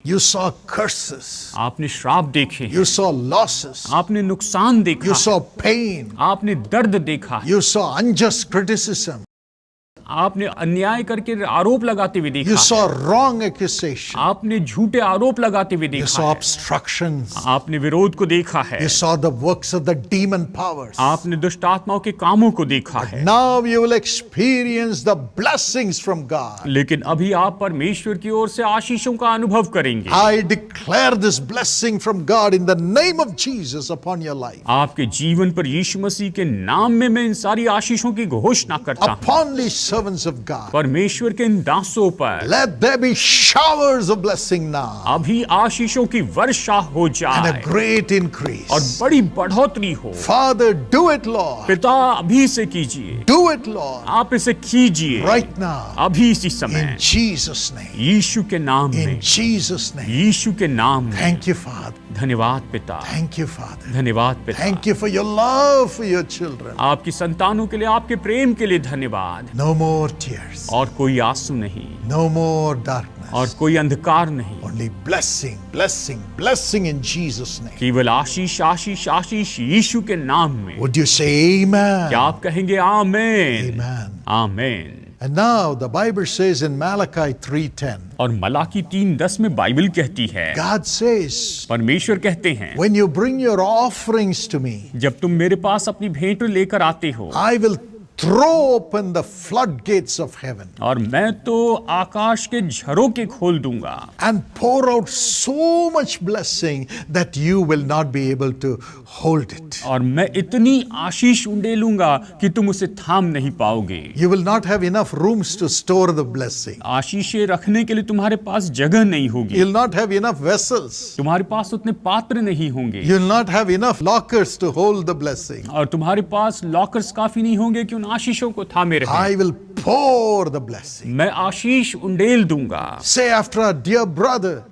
You saw curses. आपने श्राप देखे, You saw losses. आपने नुकसान देखा, You saw pain. आपने दर्द देखा, You saw unjust criticism. आपने अन्याय करके आरोप लगाते हुए You देखा, saw wrong accusation. आपने झूठे आरोप लगाते हुए You देखा saw है, obstructions. आपने विरोध को देखा है, You saw the works of the demon powers. आपने दुष्ट आत्माओं के कामों को देखा है। Now you will experience the blessings from God. लेकिन अभी आप परमेश्वर की ओर से आशीषों का अनुभव करेंगे। I declare this blessing from God in the name of Jesus upon your life. आपके जीवन पर यीशु मसीह के नाम में मैं इन सारी आशीषों की घोषणा करता हूँ। Upon these servants of God. परमेश्वर के इन दासों पर Let there be showers of blessing now. अभी आशीषों की वर्षा हो And जाए a great increase. और बड़ी बढ़ोतरी हो। Father, do it, Lord. पिता अभी से कीजिए, Do it, Lord. आप इसे कीजिए Right now. अभी इसी समय, In Jesus' name. यीशु के नाम In में, Jesus' name. यीशु के नाम में। Thank you, Father. धन्यवाद पिता, Thank you, Father. धन्यवाद पिता। Thank you for your love for your children. आपकी संतानों के लिए, आपके प्रेम के लिए धन्यवाद। No more tears. और कोई आंसू नहीं, No more darkness. और कोई अंधकार नहीं, Only blessing, blessing, blessing in Jesus' name. केवल आशीष आशीष आशीष यीशु के नाम में। Would you say amen? क्या आप कहेंगे आमेन? Amen. Amen. And now the Bible says in Malachi 3:10, और मलाकी 3:10 में बाइबल कहती है, God says, परमेश्वर कहते हैं, when you bring your offerings to me, जब तुम मेरे पास अपनी भेंट लेकर आते हो, I will throw open the floodgates of heaven और मैं तो आकाश के झरोखे खोल दूंगा and pour out so much blessing that you will not be able to hold it. और मैं इतनी आशीष उंडेलूंगा कि तुम उसे थाम नहीं पाओगे। You will not have enough rooms to store the blessing. आशीषें रखने के लिए तुम्हारे पास जगह नहीं होगी, You'll not have enough vessels. तुम्हारे पास उतने पात्र नहीं होंगे, You'll not have enough lockers to hold the blessing. और तुम्हारे पास लॉकर्स काफी नहीं होंगे कि उन आशीषों को थामे रहे। I will pour the blessing. मैं आशीष उंडेल दूंगा। Say after our dear brother,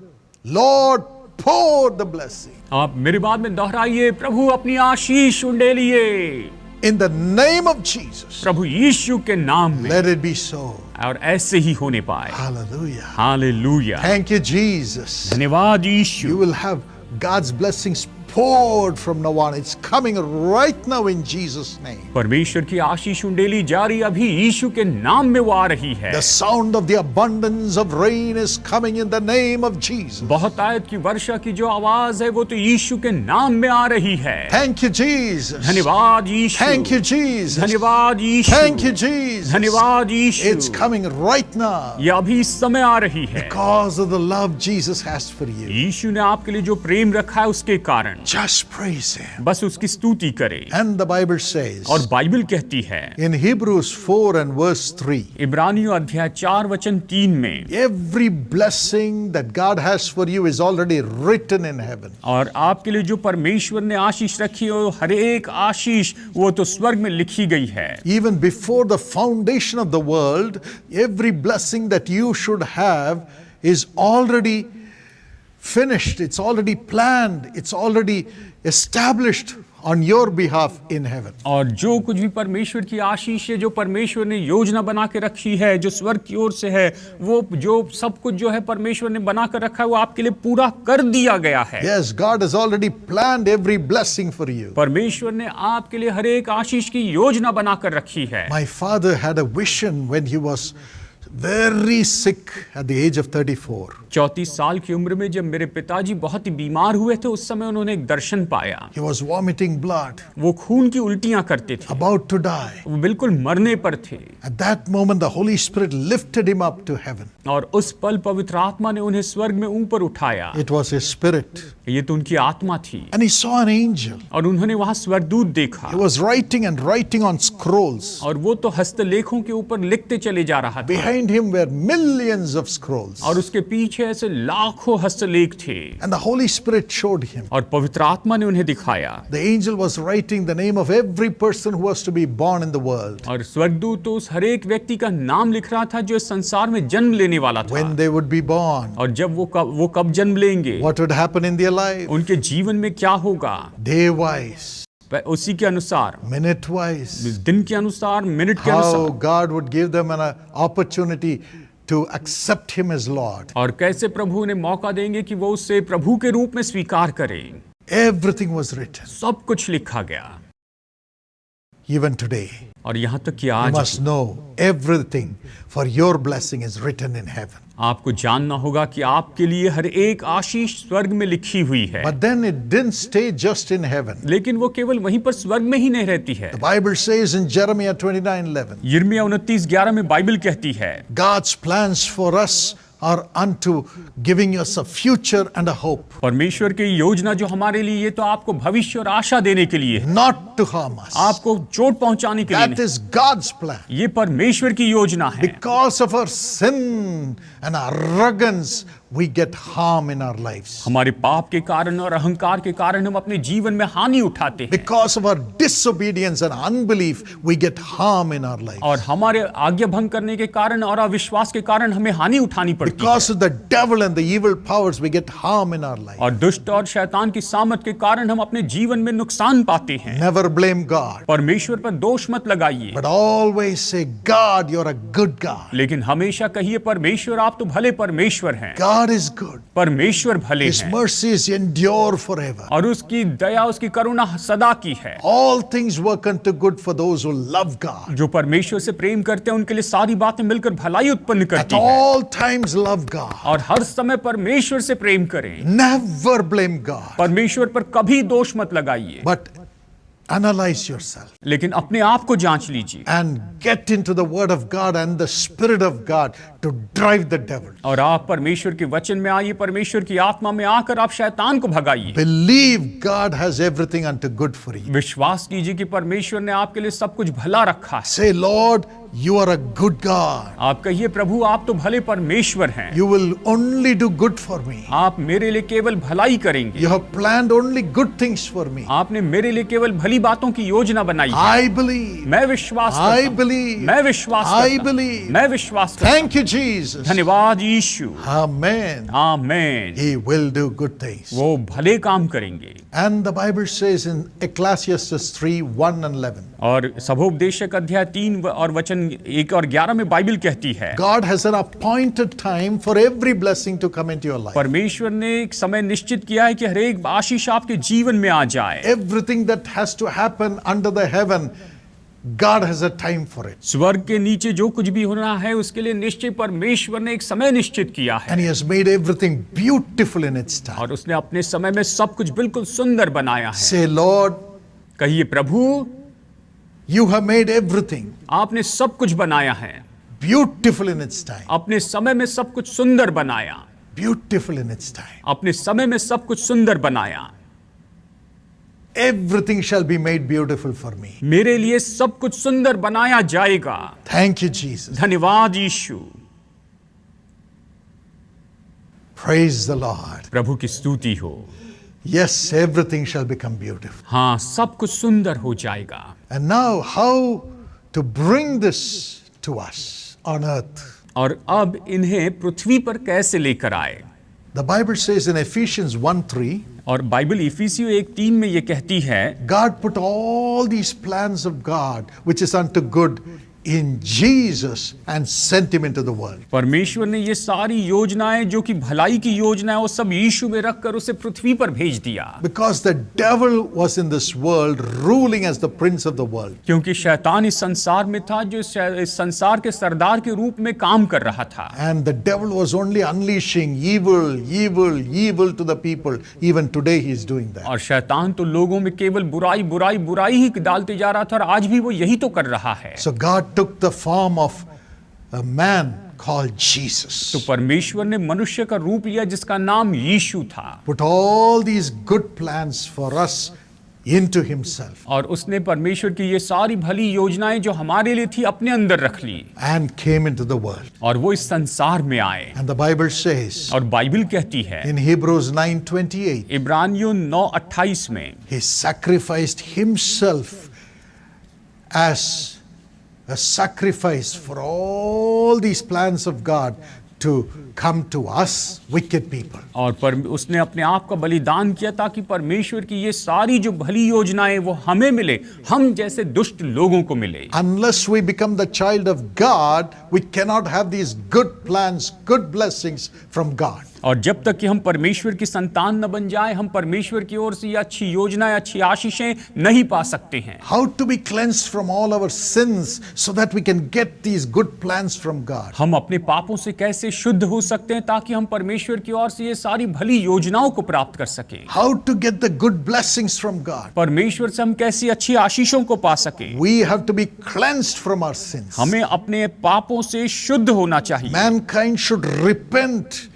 Lord, pour the blessing. आप मेरी बात में दोहराइए, प्रभु अपनी आशीष उंडेलिए। In the name of Jesus, प्रभु यीशु के नाम में, let it be so. और ऐसे ही होने पाए। Hallelujah. Hallelujah. Thank you, Jesus. धन्यवाद You Yeshu. will have God's blessings poured from now on. It's coming right now in Jesus' name. परमेश्वर की आशीष उंडेली जारी अभी यीशु के नाम में वो आ रही है। The sound of the abundance of rain is coming in the name of Jesus. बहुतायत की वर्षा की जो आवाज है वो तो यीशु के नाम में आ रही है। Thank you, Jesus. धन्यवाद यीशु। Thank you, Jesus. धन्यवाद यीशु। Thanक you, Jesus. धन्यवाद यीशु। It's coming right now ये अभी इस समय आ रही है, because of the love Jesus has for you. यीशु ने आपके लिए जो प्रेम रखा है उसके कारण। Just praise Him. बस उसकी स्तुति करें। And the Bible says और बाइबल कहती है in Hebrews 4 and verse 3, इब्रानियों अध्याय 4 वचन 3 में, every blessing that God has for you is already written in heaven. और आपके लिए जो परमेश्वर ने आशीष रखी है, हर एक आशीष वो तो स्वर्ग में लिखी गई है। Even before the foundation of the world, every blessing that you should have is already finished, it's already planned, it's already established on your behalf in heaven. और जो कुछ भी परमेश्वर की आशीष है, जो परमेश्वर ने योजना बना के रखी है, जो स्वर्ग की ओर से है, वो जो सब कुछ जो है परमेश्वर ने बना कर रखा है, वो आपके लिए पूरा कर दिया गया है। Yes, God has already planned every blessing for you. परमेश्वर ने आपके लिए हर एक आशीष की योजना बना कर रखी है। My father had a vision when he was very sick at the age of 34. 34 साल की उम्र में जब मेरे पिताजी बहुत ही बीमार हुए थे, उस समय उन्होंने एक दर्शन पाया। He was vomiting blood, वो खून की उल्टियां करते थे, about to die. वो बिल्कुल मरने पर थे। At that moment, the Holy Spirit lifted him up to heaven. और उस पल पवित्र आत्मा ने उन्हें स्वर्ग में ऊपर उठाया। It was his spirit. ये तो उनकी आत्मा थी। And he saw an angel. और उन्होंने वहां स्वर्गदूत देखा। He was writing and writing on scrolls. और वो तो हस्तलेखों के ऊपर लिखते चले जा रहा था। Behind him were millions of scrolls. और उसके पीछे ऐसे लाखों हस्तलेख थे। And the Holy Spirit showed him. और पवित्र आत्मा ने उन्हें दिखाया। The angel was writing the name of every person who was to be born in the world. और स्वर्गदूत तो उस हर एक व्यक्ति का नाम लिख रहा था जो इस संसार में जन्म लेने वाला था। When they would be born. और जब वो कब जन्म लेंगे, What would happen in their life? उनके जीवन में क्या होगा, Day wise. उसी के अनुसार, Minute wise. दिन के अनुसार, मिनट के How अनुसार, God would give them an opportunity to accept Him as Lord. और कैसे प्रभु उन्हें मौका देंगे कि वो उसे प्रभु के रूप में स्वीकार करें। Everything was written. सब कुछ लिखा गया। Even today, और यहाँ तक कि you आज must know everything for your blessing is written in heaven. आपको जानना होगा कि आपके लिए हर एक आशीष स्वर्ग में लिखी हुई है। But then it didn't stay just in heaven. लेकिन वो केवल वहीं पर स्वर्ग में ही नहीं रहती है। The Bible says in Jeremiah 29:11, यिर्मयाह 29:11 में बाइबल कहती है, God's plans for us are unto giving us a future and a hope, परमेश्वर की योजना जो हमारे लिए, ये तो आपको भविष्य और आशा देने के लिए है, not to harm us. आपको चोट पहुंचाने के लिए That नहीं। is God's plan. ये परमेश्वर की योजना है। Because of our sin and arrogance, we get harm in our lives. हमारे पाप के कारण और अहंकार के कारण हम अपने जीवन में हानि उठाते हैं, Because of our disobedience and unbelief, we get harm in our lives. और हमारे आज्ञा भंग करने के कारण और अविश्वास के कारण हमें हानि उठानी पड़ती है। Because of the devil and the evil powers, we get harm in our life. और दुष्ट और शैतान की सामत के कारण हम अपने जीवन में नुकसान पाते हैं। Never blame God, परमेश्वर पर दोष मत लगाइए, but always say, God, you're a good God. लेकिन हमेशा कहिए, परमेश्वर आप तो भले परमेश्वर हैं। God is good. परमेश्वर भले His हैं mercies endure forever. और उसकी दया, उसकी करुणा सदा की है। All things work unto good for those who love God. जो परमेश्वर से प्रेम करते हैं उनके लिए सारी बातें मिलकर भलाई उत्पन्न At करती है। all times love God. और हर समय परमेश्वर से प्रेम करें। Never blame God, परमेश्वर पर कभी दोष मत लगाइए, but analyze yourself लेकिन अपने आप को जांच लीजिए and get into the Word of God and the Spirit of God to drive the devil. और आप परमेश्वर के वचन में आइए, परमेश्वर की आत्मा में आकर आप शैतान को भगाइए। Believe God has everything unto good for you. विश्वास कीजिए कि परमेश्वर ने आपके लिए सब कुछ भला रखा है। Say, Lord, you are a good God. आप कहिए, प्रभु आप तो भले परमेश्वर हैं, You will only do good for me. आप मेरे लिए केवल भलाई करेंगे, You have planned only good things for me. आपने मेरे लिए केवल भली बातों की योजना बनाई है। I believe. मैं विश्वास I करता हूं, believe. मैं विश्वास I करता हूं, believe. मैं विश्वास करता Thank you, Jesus. हूं। धन्यवाद यीशु। Amen. Amen. He will do good things. वो भले काम करेंगे। And the Bible says in Ecclesiastes 3:1 and 11, और सभोपदेशक अध्याय 3 और वचन 1 और 11 में बाइबल कहती है, God has an appointed time for every blessing to come into your life. परमेश्वर ने एक समय निश्चित किया है कि हर एक आशीष आपके जीवन में आ जाए। Everything that has to happen under the heaven, God has a time for it. स्वर्ग के नीचे जो कुछ भी होना है उसके लिए निश्चय परमेश्वर ने एक समय निश्चित किया है, And He has made everything beautiful in its time. और उसने अपने समय में सब कुछ बिल्कुल सुंदर बनाया है। Say, Lord, कहिए, प्रभु you have made everything आपने सब कुछ बनाया है, beautiful in its time. अपने समय में सब कुछ सुंदर बनाया, Beautiful in its time. अपने समय में सब कुछ सुंदर बनाया। Everything shall be made beautiful for me. मेरे लिए सब कुछ सुंदर बनाया जाएगा। Thank you, Jesus. धन्यवाद यीशु। Praise the Lord. प्रभु की स्तुति हो। Yes, everything shall become beautiful. हाँ, सब कुछ सुंदर हो जाएगा। And now, how to bring this to us on earth? और अब इन्हें पृथ्वी पर कैसे लेकर आए? The Bible says in Ephesians 1:3, और बाइबल इफिसियों 1:3 में ये कहती है, God put all these plans of God, which is unto good, in Jesus and sent Him into the world. परमेश्वर ने ये सारी योजनाएं जो कि भलाई की योजना है वो सब यीशु में रखकर उसे पृथ्वी पर भेज दिया। Because the devil was in this world ruling as the prince of the world. क्योंकि शैतान इस संसार में था जो इस संसार के सरदार के रूप में काम कर रहा था। And the devil was only unleashing evil to the people. Even today he is doing that. और शैतान तो लोगों में केवल बुराई ही डालते जा रहा था, और आज भी वो यही तो कर रहा है। So God took the form of a man called Jesus. तो परमेश्वर ने मनुष्य का रूप लिया जिसका नाम यीशु था, Put all these good plans for us into Himself. और उसने परमेश्वर की ये सारी भली योजनाएं जो हमारे लिए थी अपने अंदर रख ली, And came into the world. और वो इस संसार में आए। And the Bible says और बाइबल कहती है in Hebrews 9:28, इब्रानियों 9:28 में, He sacrificed Himself as a sacrifice for all these plans of God to come to us, wicked people. और उसने अपने आप का बलिदान किया ताकि परमेश्वर की ये सारी जो भली योजनाएं वो हमें मिले, हम जैसे दुष्ट लोगों को मिले। Unless we become the child of God, we cannot have these good plans, good blessings from God. और जब तक कि हम परमेश्वर की संतान न बन जाए, हम परमेश्वर की ओर से ये अच्छी योजनाएं, अच्छी आशीषें नहीं पा सकते हैं। How to be cleansed from all our sins so that we can get these good plans from God. हम अपने पापों से कैसे शुद्ध हो सकते हैं ताकि हम परमेश्वर की ओर से ये सारी भली योजनाओं को प्राप्त कर सकें। How to get the good blessings from God. परमेश्वर से हम कैसी अच्छी आशीषों को पा सकें। We have to be cleansed from our sins. हमें अपने पापों से शुद्ध होना चाहिए। Mankind should repent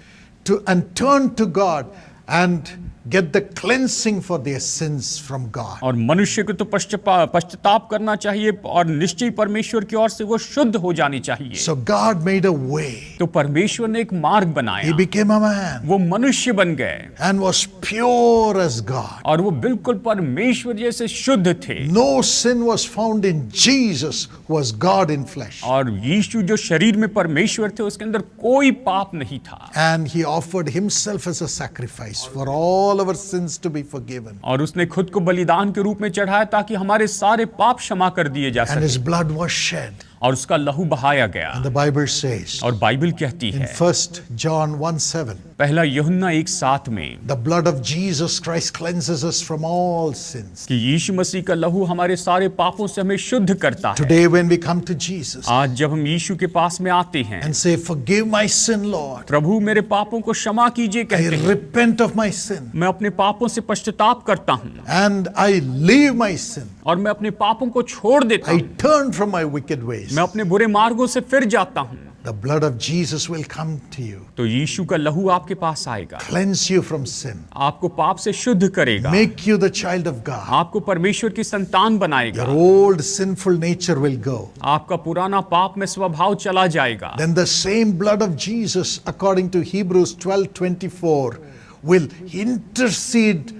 and turn to God and get the cleansing for their sins from God. और मनुष्य को तो पश्चाताप करना चाहिए और निश्चय परमेश्वर की ओर से वो शुद्ध हो जानी चाहिए। So God made a way. तो परमेश्वर ने एक मार्ग He बनाया, became a man वो मनुष्य बन गए and was pure as God. और वो बिल्कुल परमेश्वर जैसे शुद्ध थे। No sin was found in Jesus, who was God in flesh. और यीशु जो शरीर में परमेश्वर थे, उसके अंदर कोई पाप नहीं था। And he offered himself as a sacrifice for all our sins to be forgiven. और उसने खुद को बलिदान के रूप में चढ़ाया ताकि हमारे सारे पाप क्षमा कर दिए जा And सके। his blood was shed. और उसका लहू बहाया गया। And the Bible says और बाइबल कहती in है 1 John 1:7, पहला यूहन्ना 1:7 में the blood of Jesus Christ cleanses us from all sins. कि यीशु मसीह का लहू हमारे सारे पापों से हमें शुद्ध करता है। Today when we come to Jesus आज जब हम यीशु के पास में आते हैं, and say, forgive my sin, Lord. प्रभु मेरे पापों को क्षमा कीजिए I कहते हैं, repent of my sin मैं अपने पापों से पश्चाताप करता हूँ and I leave my sin. और मैं अपने पापों को छोड़ देता I हूँ, turn from my wicked ways. मैं अपने बुरे मार्गों से फिर जाता हूँ। The blood of Jesus will come to you, तो यीशु का लहू आपके पास आएगा, cleanse you from sin, आपको पाप से शुद्ध करेगा, make you the child of God. आपको परमेश्वर की संतान बनाएगा, Your old sinful nature will go. आपका पुराना पाप में स्वभाव चला जाएगा। Then the same blood of Jesus, according to Hebrews 12:24, will intercede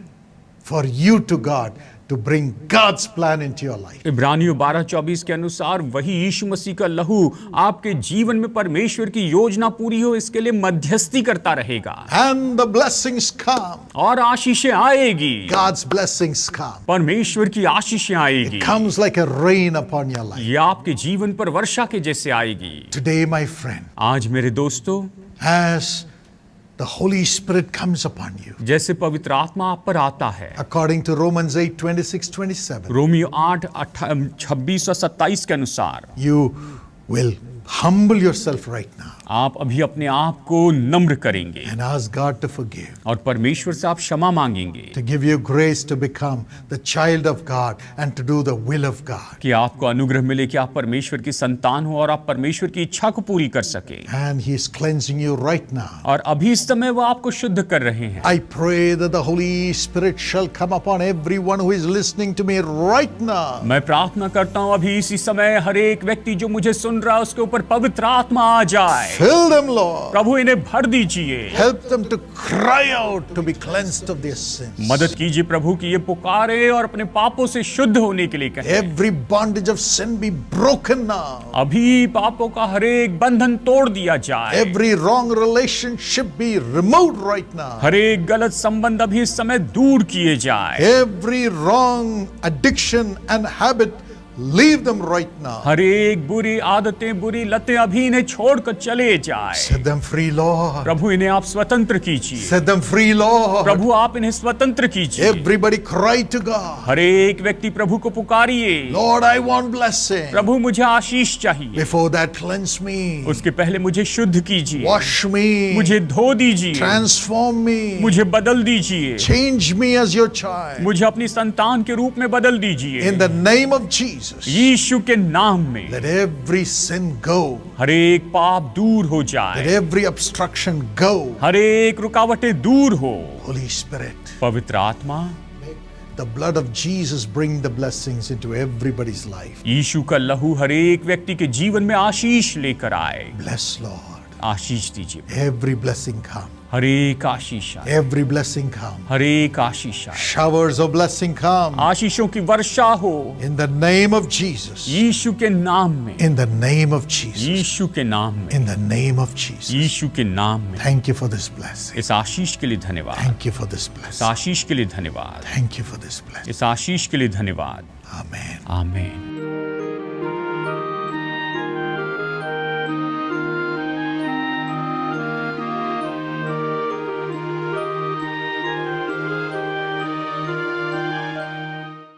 for you to God to bring God's plan into your life. इब्रानियों 12:24 के अनुसार वही यीशु मसीह का लहू आपके जीवन में परमेश्वर की योजना पूरी हो इसके लिए मध्यस्थी करता रहेगा। And the blessings come. और आशीषें आएगी, God's blessings come. परमेश्वर की आशीषें आएगी, Comes like a rain upon your life. ये आपके जीवन पर वर्षा के जैसे आएगी। Today, my friend, आज मेरे दोस्तों, as the Holy Spirit comes upon you, जैसे पवित्र आत्मा आप पर आता है, according to Romans 8:26-27, रोमियो 8:26 और 27 के अनुसार, you will humble yourself right now आप अभी अपने आप को नम्र करेंगे and ask God to forgive, और परमेश्वर से आप क्षमा मांगेंगे to give you grace to become the child of God and to do the will of God. कि आपको अनुग्रह मिले कि आप परमेश्वर की संतान हो और आप परमेश्वर की इच्छा को पूरी कर सके। And He is cleansing you right now. और अभी इस समय वो आपको शुद्ध कर रहे हैं। I pray that the Holy Spirit shall come upon everyone who is listening to me right now. मैं प्रार्थना करता हूँ अभी इसी समय हर एक व्यक्ति जो मुझे सुन रहा है उसके ऊपर पवित्र आत्मा आ जाए। Fill them, Lord. प्रभु इन्हें भर दीजिए, Help them to cry out to be cleansed of their sins. मदद कीजिए प्रभु कि ये पुकारे और अपने पापों से शुद्ध होने के लिए कहें। Every bondage of sin be broken now. अभी पापों का हर एक बंधन तोड़ दिया जाए। Every wrong relationship be removed right now. हर एक गलत संबंध अभी इस समय दूर किए जाए। Every wrong addiction and habit, leave them right now. हर एक बुरी आदतें, बुरी लतें अभी इन्हें छोड़कर चले जाए। Set them free, Lord. प्रभु इन्हें आप स्वतंत्र कीजिए। Set them free, Lord. प्रभु आप इन्हें स्वतंत्र कीजिए। Everybody cry to God. हर एक व्यक्ति प्रभु को पुकारिए। Lord, I want blessing. प्रभु मुझे आशीष चाहिए। Before that, cleanse me. उसके पहले मुझे शुद्ध कीजिए, Wash me. मुझे धो दीजिए, Transform me. मुझे बदल दीजिए, Change me as your child. मुझे अपनी संतान के रूप में बदल दीजिए। In the name of Jesus, यीशु के नाम में let every sin go. हर एक पाप दूर हो Let जाए, every obstruction go. हर एक रुकावटें दूर हो। Holy Spirit, पवित्र आत्मा, the blood of Jesus bring the blessings into everybody's life. यीशु का लहू हर एक व्यक्ति के जीवन में आशीष लेकर आए। Bless, Lord. आशीष दीजिए, Every blessing come. हर एक आशीष आए, Every blessing come. हर एक आशीष आए, Showers of blessing come. आशीषों की वर्षा हो In the name of Jesus. यीशु के नाम में, In the name of Jesus. यीशु के नाम में, In the name of Jesus. यीशु के नाम में। Thank you for this blessing. इस आशीष के लिए धन्यवाद, Thank you for this इस blessing. आशीष के लिए धन्यवाद, Thank you for this blessing. इस आशीष के लिए धन्यवाद। Amen. आमीन।